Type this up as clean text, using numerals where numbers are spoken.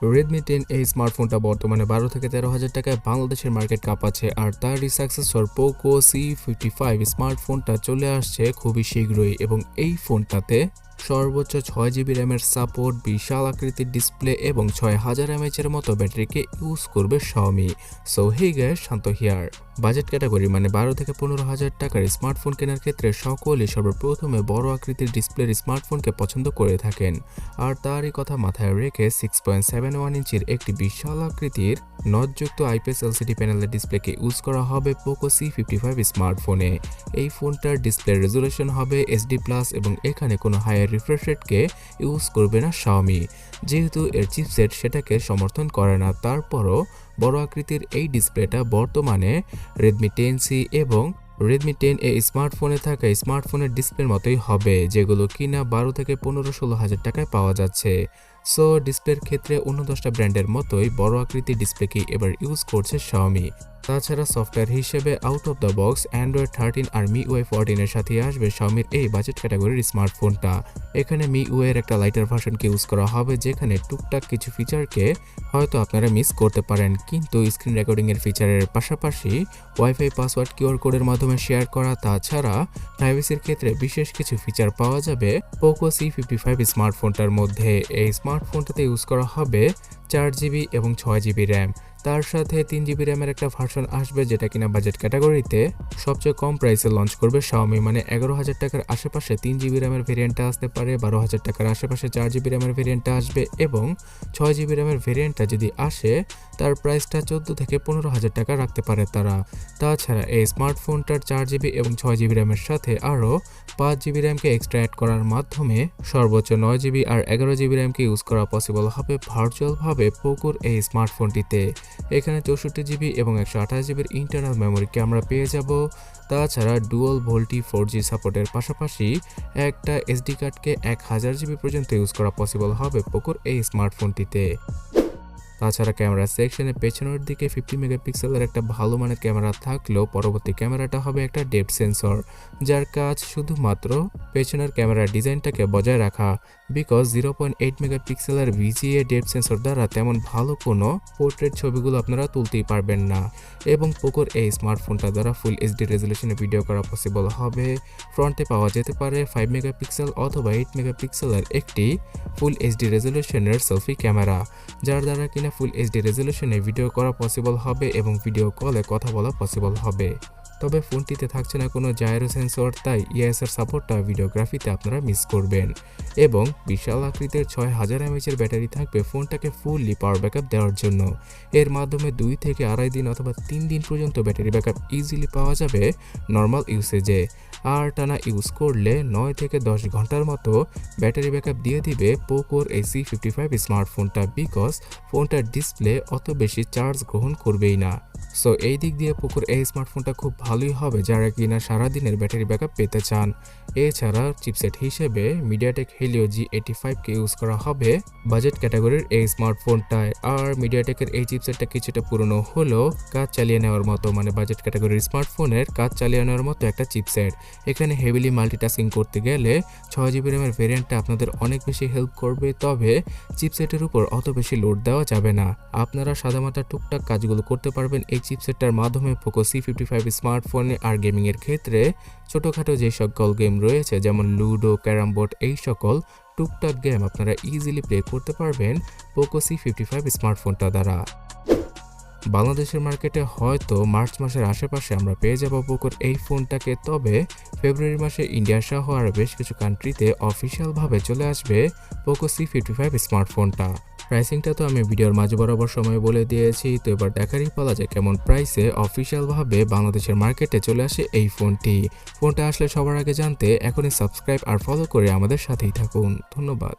Redmi 10 এই স্মার্টফোনটা বর্তমানে 12 থেকে 13,000 টাকায় বাংলাদেশের মার্কেট কাঁপাচ্ছে আর তারই সাকসেসর Poco C55 স্মার্টফোনটা চলে আসছে খুবই শীঘ্রই এবং এই ফোনটাতে সর্বোচ্চ 6GB র্যামের সাপোর্ট, বিশাল আকৃতির ডিসপ্লে এবং 6000 mAh এর মতো ব্যাটারিকে ইউজ করবে Xiaomi। So hey guys, Shanto here. Budget category মানে 12 থেকে 15,000 টাকার স্মার্টফোন কেনার ক্ষেত্রে সকলেই সর্বপ্রথমে বড় আকৃতির ডিসপ্লের স্মার্টফোনকে পছন্দ করে থাকেন আর তারই কথা মাথায় রেখে 6.71 ইঞ্চির একটি বিশাল আকৃতির নটযুক্ত IPS LCD প্যানেলের ডিসপ্লেকে ইউজ করা হবে Poco C55 স্মার্টফোনে। এই ফোনটার ডিসপ্লে রেজুলেশন হবে HD+ এবং এখানে কোনো হায়ার রিফ্রেশ রেটকে ইউজ করবে না Xiaomi, যেহেতু এর চিপসেট সেটাকে সমর্থন করে না। তারপরও বড় আকৃতির এই ডিসপ্লেটা বর্তমানে Redmi 10C এবং Redmi 10A স্মার্টফোনে থাকা স্মার্টফোনের ডিসপ্লের মতোই হবে, যেগুলো কিনা 12 থেকে 15-16 হাজার টাকায় পাওয়া যাচ্ছে। সো ডিসপ্লের ক্ষেত্রে অন্য 10টা ব্র্যান্ডের মতোই বড় আকৃতির ডিসপ্লেকে এবার ইউজ করছে Xiaomi। তাছাড়া সফটওয়্যার হিসেবে out of the box Android 13 আর MIUI 14 এর সাথে আসবে Xiaomiর এই বাজেট ক্যাটাগরির স্মার্টফোনটা। এখানে MIUI এর একটা লাইটার ভার্সনকে ইউজ করা হবে, যেখানে টুকটাক কিছু ফিচারকে হয়তো আপনারা মিস করতে পারেন, কিন্তু স্ক্রিন রেকর্ডিং এর ফিচারের পাশাপাশি ওয়াইফাই পাসওয়ার্ড কিউআর কোডের মাধ্যমে শেয়ার করা, তাছাড়া প্রাইভেসির ক্ষেত্রে বিশেষ কিছু ফিচার পাওয়া যাবে Poco C55 স্মার্টফোনটার মধ্যে। এই স্মার্টফোনটাতে ইউজ করা হবে 4GB এবং 6GB র্যাম। তার সাথে 3GB র্যামের একটা ভার্সন আসবে, যেটা কিনা বাজেট ক্যাটাগরিতে সবচেয়ে কম প্রাইসে লঞ্চ করবে Xiaomi, মানে 11,000 টাকার আশেপাশে 3GB র্যামের ভেরিয়েন্টটা আসতে পারে, 12,000 টাকার আশেপাশে 4GB র্যামের ভেরিয়েন্টটা আসবে এবং 6GB র্যামের ভেরিয়েন্টটা যদি আসে তার প্রাইসটা 14 থেকে 15,000 টাকা রাখতে পারে তারা। তাছাড়া এই স্মার্টফোনটার 4GB এবং 6GB র্যামের সাথে আরও 5GB র্যামকে এক্সট্রা অ্যাড করার মাধ্যমে সর্বোচ্চ 9GB আর 11GB র্যামকে ইউজ করা পসিবল হবে ভার্চুয়ালভাবে পোকোর এই স্মার্টফোনটিতে। এখানে 64GB এবং 128GBর ইন্টারনাল মেমোরিকে আমরা পেয়ে যাব। তাছাড়া ডুয়াল ভোল্টি 4G সাপোর্টের পাশাপাশি একটা SD কার্ডকে 1000GB পর্যন্ত ইউজ করা পসিবল হবে পোকোর এই স্মার্টফোনটিতে। তাছাড়া ক্যামেরা সেকশনে পেছনের দিকে 50 মেগাপিক্সেলের একটা ভালো মানের ক্যামেরা থাকলেও পরবর্তী ক্যামেরাটা হবে একটা ডেপথ সেন্সর, যার কাজ শুধুমাত্র পেছনের ক্যামেরার ডিজাইনটাকে বজায় রাখা। বিকজ 0.8 মেগাপিক্সেলের VGA ডেপথ সেন্সর দ্বারা তেমন ভালো কোনো পোর্ট্রেট ছবিগুলো আপনারা তুলতেই পারবেন না। এবং পোকোর এই স্মার্টফোনটা দ্বারা ফুল HD রেজুলেশনে ভিডিও করা পসিবল হবে। ফ্রন্টে পাওয়া যেতে পারে 5 মেগাপিক্সেল অথবা 8 মেগাপিক্সেলের একটি ফুল HD রেজুলেশনের সেলফি ক্যামেরা, যার দ্বারা কিনা ফুল HD রেজুলেশনে ভিডিও করা পসিবল হবে এবং ভিডিও কলে কথা বলা পসিবল হবে। তবে ফোনটিতে থাকছে না কোনো জাইরো সেন্সর, তাই EIS-এর সাপোর্টটা ভিডিওগ্রাফিতে আপনারা মিস করবেন। এবং বিশাল আকৃতির 6000 mAh এর ব্যাটারি থাকবে ফোনটাকে ফুললি পাওয়ার ব্যাকআপ দেওয়ার জন্য। এর মাধ্যমে 2 থেকে 2.5 দিন অথবা 3 দিন পর্যন্ত ব্যাটারি ব্যাকআপ ইজিলি পাওয়া যাবে নর্মাল ইউসেজে। আর টানা ইউজ করলে 9 থেকে 10 ঘন্টার মতো ব্যাটারি ব্যাকআপ দিয়ে দিবে পোকোর এই C55 স্মার্টফোনটা, বিকজ ফোনটার ডিসপ্লে অত বেশি চার্জ গ্রহণ করবেই না। সো এই দিক দিয়ে পোকোর এই স্মার্টফোনটা খুব ভালোই হবে যারা কিনা সারাদিনের ব্যাটারি ব্যাকআপ পেতে চান। এছাড়া চিপসেট হিসেবে মিডিয়াটেক হেলিও G85কে ইউজ করা হবে বাজেট ক্যাটাগরির এই স্মার্টফোনটায়। আর মিডিয়াটেকের এই চিপসেটটা কিছুটা পুরনো হলেও কাজ চালিয়ে নেওয়ার মতো, মানে বাজেট ক্যাটাগরির স্মার্টফোনের কাজ চালিয়ে নেওয়ার মতো একটা চিপসেট। এখানে হেভিলি মাল্টিটাস্কিং করতে গেলে 6GB র্যামের ভেরিয়েন্টটা আপনাদের অনেক বেশি হেল্প করবে, তবে চিপসেটের উপর অত বেশি লোড দেওয়া যাবে না। আপনারা সাদামাটা টুকটাক কাজগুলো করতে পারবেন এই চিপসেটটার মাধ্যমে পোকো C55 স্মার্টফোনে। আর গেমিংয়ের ক্ষেত্রে ছোটোখাটো যে সকল গেম রয়েছে যেমন লুডো, ক্যারাম বোর্ড, এই সকল টুকটাক গেম আপনারা ইজিলি প্লে করতে পারবেন পোকো C55 স্মার্টফোনটা দ্বারা। বাংলাদেশের মার্কেটে হয়তো মার্চ মাসের আশেপাশে আমরা পেয়ে যাব পোকোর এই ফোনটাকে, তবে ফেব্রুয়ারি মাসে ইন্ডিয়া সহ আর বেশ কিছু কান্ট্রিতে অফিসিয়ালভাবে চলে আসবে পোকো C55 স্মার্টফোনটা। প্রাইসিংটা তো আমি ভিডিওর মাঝ বরাবর সময় বলে দিয়েছি, তো এবার দেখারই পালা যায় কেমন প্রাইসে অফিসিয়ালভাবে বাংলাদেশের মার্কেটে চলে আসে এই ফোনটা আসলে সবার আগে জানতে এখনই সাবস্ক্রাইব আর ফলো করে আমাদের সাথেই থাকুন। ধন্যবাদ।